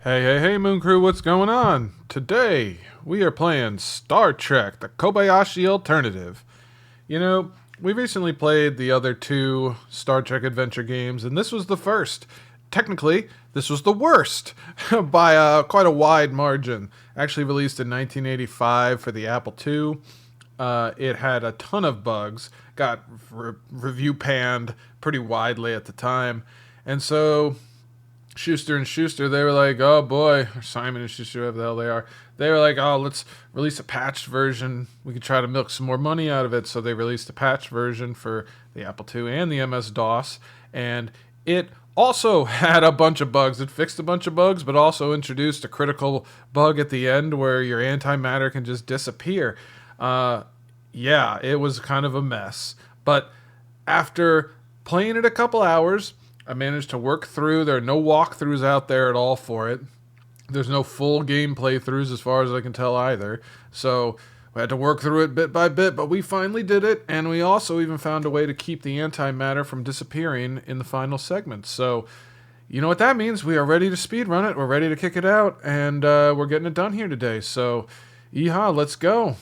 Hey, Moon Crew, what's going on? Today, we are playing Star Trek, the Kobayashi Alternative. You know, we recently played the other two Star Trek adventure games, and this was the first. Technically, this was the worst by quite a wide margin. Actually released in 1985 for the Apple II. It had a ton of bugs, got review panned pretty widely at the time, and so Schuster and Schuster, they were like, oh boy, or Simon and Schuster, whoever the hell they are, they were like, oh, let's release a patched version. We could try to milk some more money out of it. So they released a patched version for the Apple II and the MS DOS, and it also had a bunch of bugs. It fixed a bunch of bugs, but also introduced a critical bug at the end where your antimatter can just disappear. Uh, yeah, it was kind of a mess. But after playing it a couple hours, I managed to work through. There are no walkthroughs out there at all for it. There's no full game playthroughs as far as I can tell either. So we had to work through it bit by bit, but we finally did it, and we also even found a way to keep the antimatter from disappearing in the final segment. So you know what that means? We are ready to speedrun it. We're ready to kick it out, and we're getting it done here today. So, yeehaw, let's go.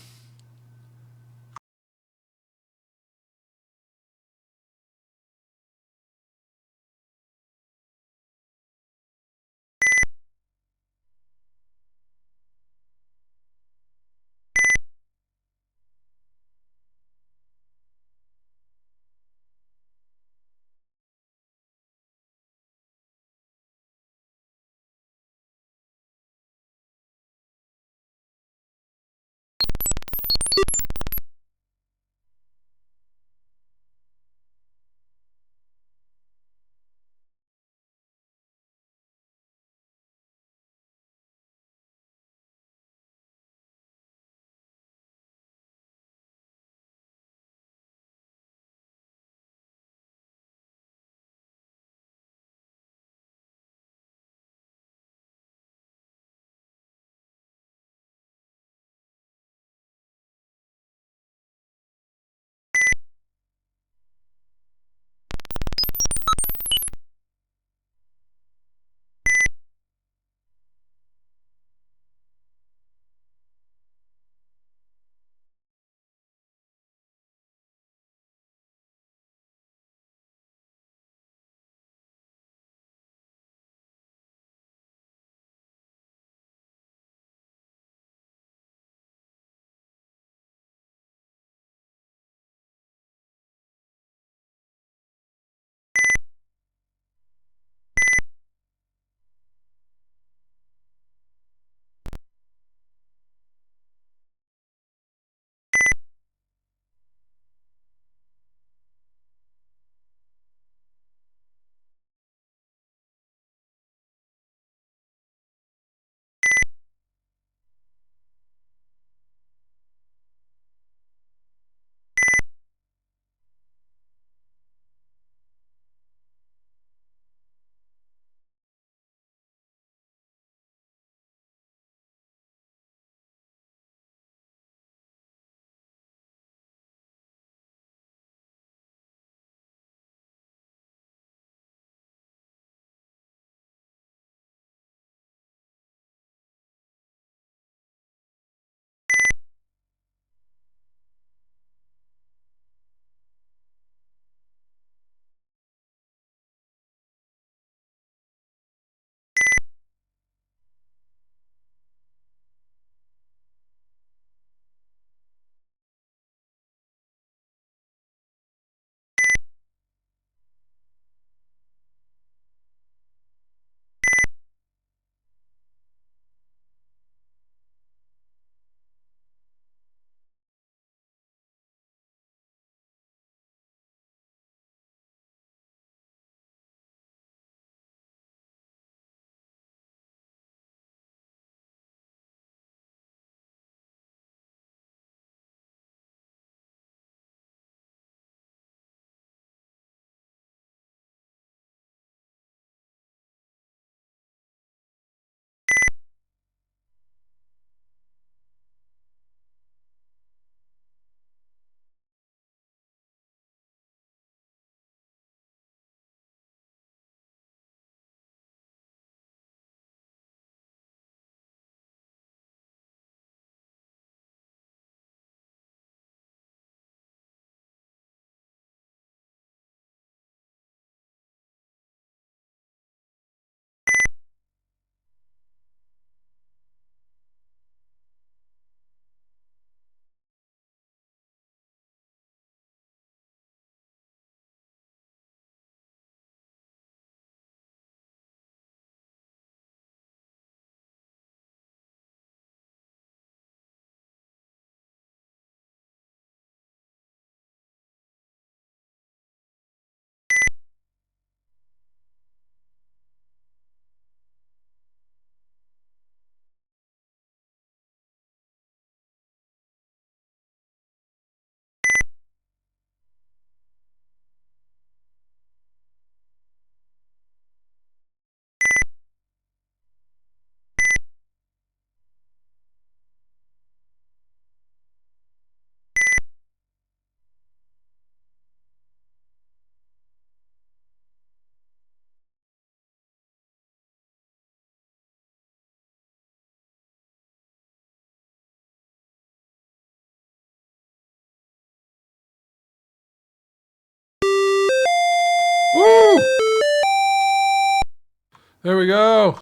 There we go.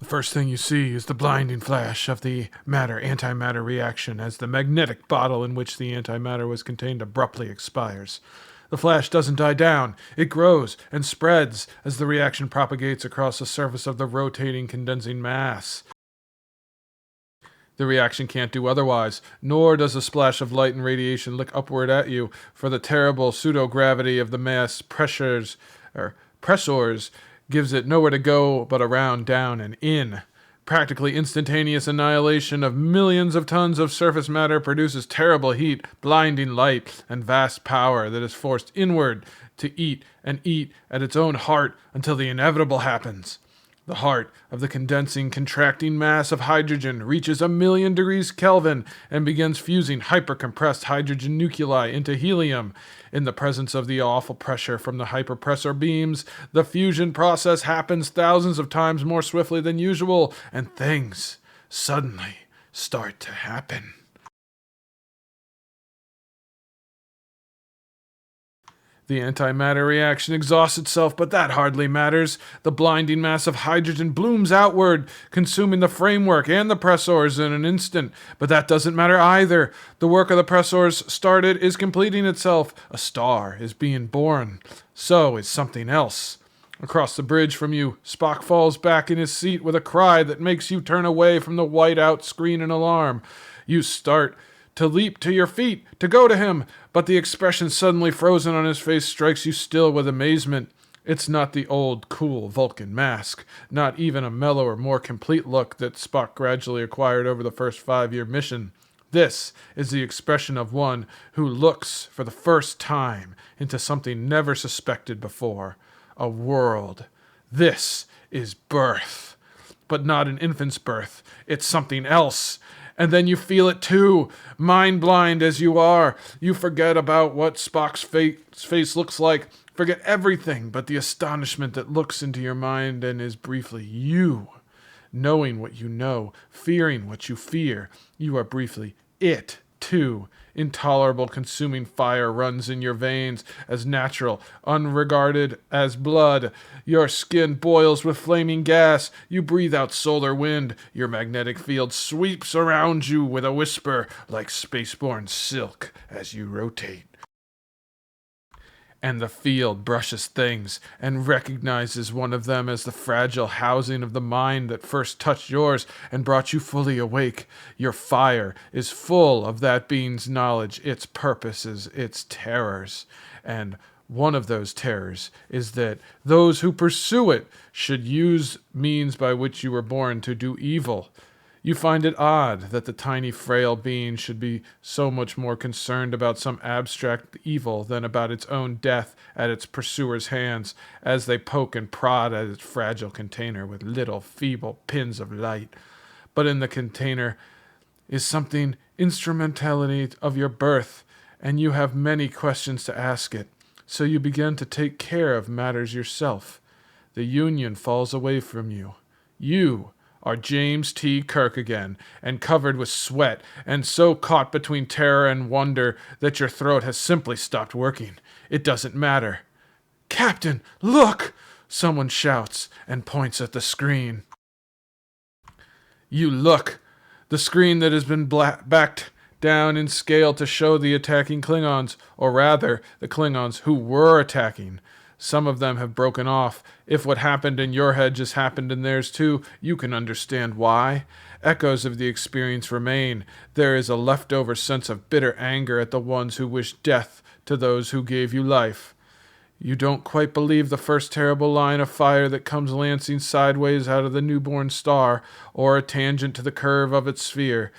The first thing you see is the blinding flash of the matter-antimatter reaction as the magnetic bottle in which the antimatter was contained abruptly expires. The flash doesn't die down. It grows and spreads as the reaction propagates across the surface of the rotating condensing mass. The reaction can't do otherwise, nor does a splash of light and radiation look upward at you, for the terrible pseudo-gravity of the mass pressors gives it nowhere to go but around, down, and in. Practically instantaneous annihilation of millions of tons of surface matter produces terrible heat, blinding light, and vast power that is forced inward to eat and eat at its own heart until the inevitable happens. The heart of the condensing, contracting mass of hydrogen reaches 1,000,000 degrees Kelvin and begins fusing hypercompressed hydrogen nuclei into helium. In the presence of the awful pressure from the hyperpressor beams, the fusion process happens thousands of times more swiftly than usual, and things suddenly start to happen. The antimatter reaction exhausts itself, but that hardly matters. The blinding mass of hydrogen blooms outward, consuming the framework and the pressors in an instant. But that doesn't matter either. The work of the pressors started is completing itself. A star is being born. So is something else. Across the bridge from you, Spock falls back in his seat with a cry that makes you turn away from the white-out screen in alarm. You start to leap to your feet, to go to him, but the expression suddenly frozen on his face strikes you still with amazement. It's not the old, cool Vulcan mask, not even a mellower, more complete look that Spock gradually acquired over the first 5-year mission. This is the expression of one who looks for the first time into something never suspected before, a world. This is birth, but not an infant's birth. It's something else. And then you feel it too. Mind blind as you are, you forget about what Spock's face looks like. Forget everything but the astonishment that looks into your mind and is briefly you. Knowing what you know, fearing what you fear, you are briefly it too. Intolerable consuming fire runs in your veins as natural, unregarded as blood. Your skin boils with flaming gas. You breathe out solar wind. Your magnetic field sweeps around you with a whisper like spaceborne silk as you rotate. And the field brushes things and recognizes one of them as the fragile housing of the mind that first touched yours and brought you fully awake. Your fire is full of that being's knowledge, its purposes, its terrors. And one of those terrors is that those who pursue it should use means by which you were born to do evil. You find it odd that the tiny, frail being should be so much more concerned about some abstract evil than about its own death at its pursuer's hands, as they poke and prod at its fragile container with little, feeble pins of light. But in the container is something instrumentality of your birth, and you have many questions to ask it. So you begin to take care of matters yourself. The union falls away from you. You are James T. Kirk again, and covered with sweat, and so caught between terror and wonder that your throat has simply stopped working. It doesn't matter. "Captain, look!" someone shouts and points at the screen. You look. The screen that has been backed down in scale to show the attacking Klingons, or rather, the Klingons who were attacking. Some of them have broken off. If what happened in your head just happened in theirs too, you can understand why. Echoes of the experience remain. There is a leftover sense of bitter anger at the ones who wish death to those who gave you life. You don't quite believe the first terrible line of fire that comes lancing sideways out of the newborn star, or a tangent to the curve of its sphere.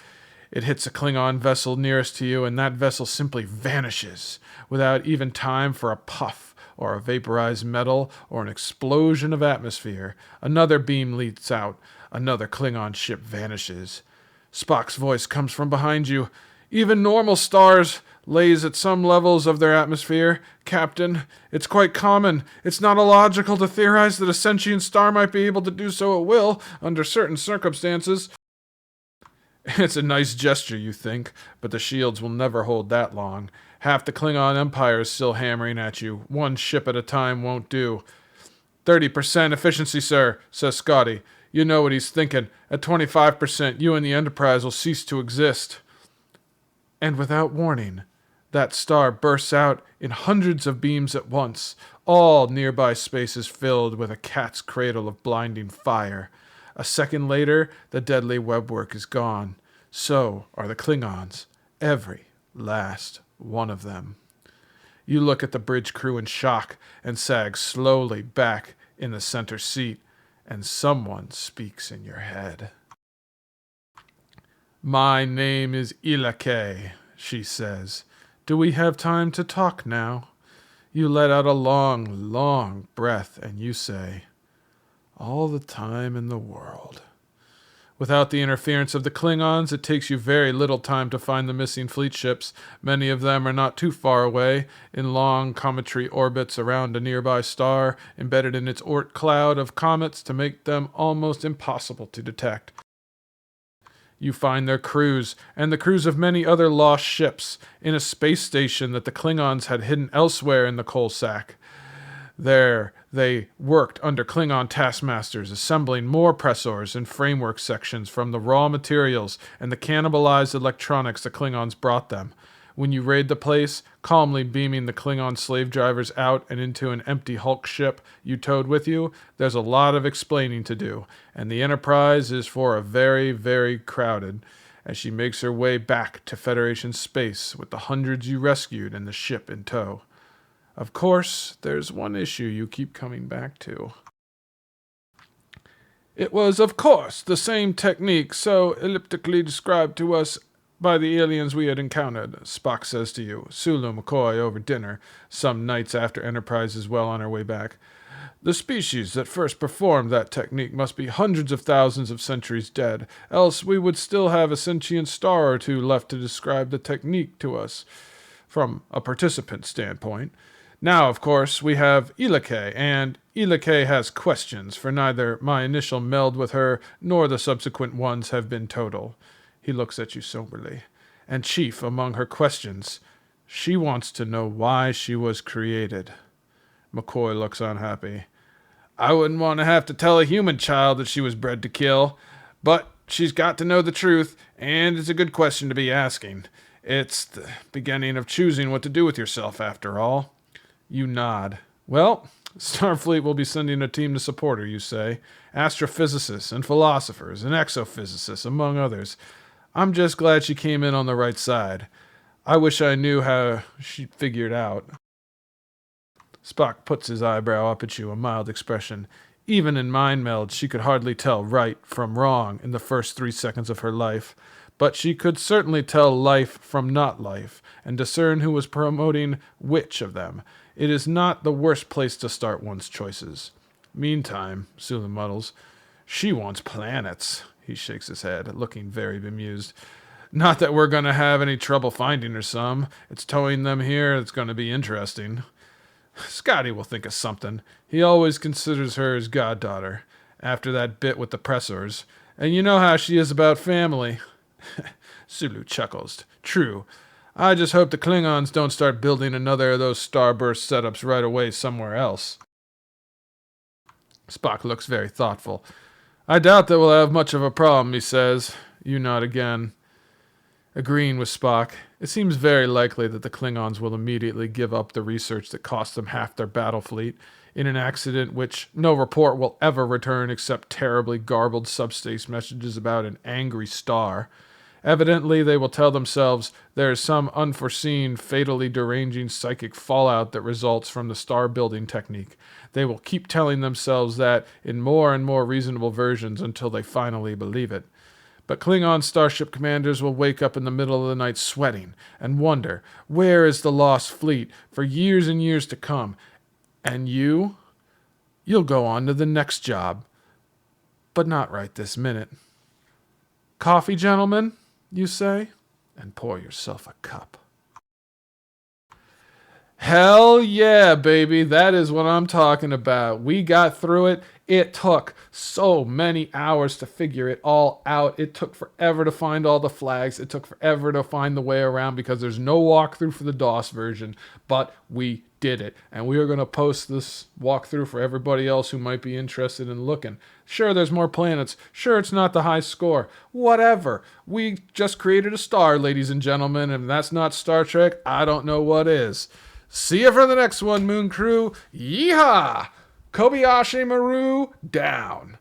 It hits a Klingon vessel nearest to you, and that vessel simply vanishes, without even time for a puff, or a vaporized metal, or an explosion of atmosphere. Another beam leaps out. Another Klingon ship vanishes. Spock's voice comes from behind you. "Even normal stars lays at some levels of their atmosphere. Captain, it's quite common. It's not illogical to theorize that a sentient star might be able to do so at will, under certain circumstances." It's a nice gesture, you think, but the shields will never hold that long. Half the Klingon Empire is still hammering at you. One ship at a time won't do. 30% efficiency, sir, says Scotty. You know what he's thinking. At 25%, you and the Enterprise will cease to exist. And without warning, that star bursts out in hundreds of beams at once. All nearby space is filled with a cat's cradle of blinding fire. A second later, the deadly webwork is gone. So are the Klingons. Every last one of them. You look at the bridge crew in shock and sag slowly back in the center seat, and someone speaks in your head. My name is Ilake, she says. Do we have time to talk now? You let out a long, long breath and you say, all the time in the world. Without the interference of the Klingons, it takes you very little time to find the missing fleet ships. Many of them are not too far away, in long cometary orbits around a nearby star, embedded in its Oort cloud of comets to make them almost impossible to detect. You find their crews, and the crews of many other lost ships, in a space station that the Klingons had hidden elsewhere in the coal sack. There, they worked under Klingon taskmasters, assembling more pressors and framework sections from the raw materials and the cannibalized electronics the Klingons brought them. When you raid the place, calmly beaming the Klingon slave drivers out and into an empty Hulk ship you towed with you, there's a lot of explaining to do, and the Enterprise is for a very, very crowded, as she makes her way back to Federation space with the hundreds you rescued and the ship in tow. Of course, there's one issue you keep coming back to. It was, of course, the same technique so elliptically described to us by the aliens we had encountered, Spock says to you, Sulu McCoy, over dinner, some nights after Enterprise is well on her way back. The species that first performed that technique must be hundreds of thousands of centuries dead, else we would still have a sentient star or two left to describe the technique to us, from a participant standpoint. Now, of course, we have Ilake, and Ilake has questions, for neither my initial meld with her nor the subsequent ones have been total. He looks at you soberly. And chief among her questions, she wants to know why she was created. McCoy looks unhappy. I wouldn't want to have to tell a human child that she was bred to kill, but she's got to know the truth, and it's a good question to be asking. It's the beginning of choosing what to do with yourself, after all. You nod. Well, Starfleet will be sending a team to support her, you say. Astrophysicists and philosophers and exophysicists, among others. I'm just glad she came in on the right side. I wish I knew how she figured out. Spock puts his eyebrow up at you, a mild expression. Even in mind meld, she could hardly tell right from wrong in the first 3 seconds of her life. But she could certainly tell life from not life, and discern who was promoting which of them. It is not the worst place to start one's choices. Meantime, Sulu mutters, she wants planets. He shakes his head, looking very bemused. Not that we're going to have any trouble finding her some. It's towing them here that's going to be interesting. Scotty will think of something. He always considers her his goddaughter, after that bit with the pressors. And you know how she is about family. Sulu chuckles. True. I just hope the Klingons don't start building another of those starburst setups right away somewhere else. Spock looks very thoughtful. I doubt that we'll have much of a problem, he says. You nod again. Agreeing with Spock, it seems very likely that the Klingons will immediately give up the research that cost them half their battle fleet in an accident which no report will ever return except terribly garbled subspace messages about an angry star. Evidently, they will tell themselves there is some unforeseen, fatally deranging psychic fallout that results from the star-building technique. They will keep telling themselves that in more and more reasonable versions until they finally believe it. But Klingon starship commanders will wake up in the middle of the night sweating and wonder, where is the lost fleet for years and years to come? And you'll go on to the next job. But not right this minute. Coffee, gentlemen? You say, and pour yourself a cup. Hell yeah, baby. That is what I'm talking about. We got through it It took so many hours to figure it all out. It took forever to find all the flags. It took forever to find the way around because there's no walkthrough for the DOS version, but we did it. And we are going to post this walkthrough for everybody else who might be interested in looking. Sure, there's more planets. Sure, it's not the high score. Whatever. We just created a star, ladies and gentlemen, and if that's not Star Trek, I don't know what is. See you for the next one, Moon Crew. Yeehaw! Kobayashi Maru down.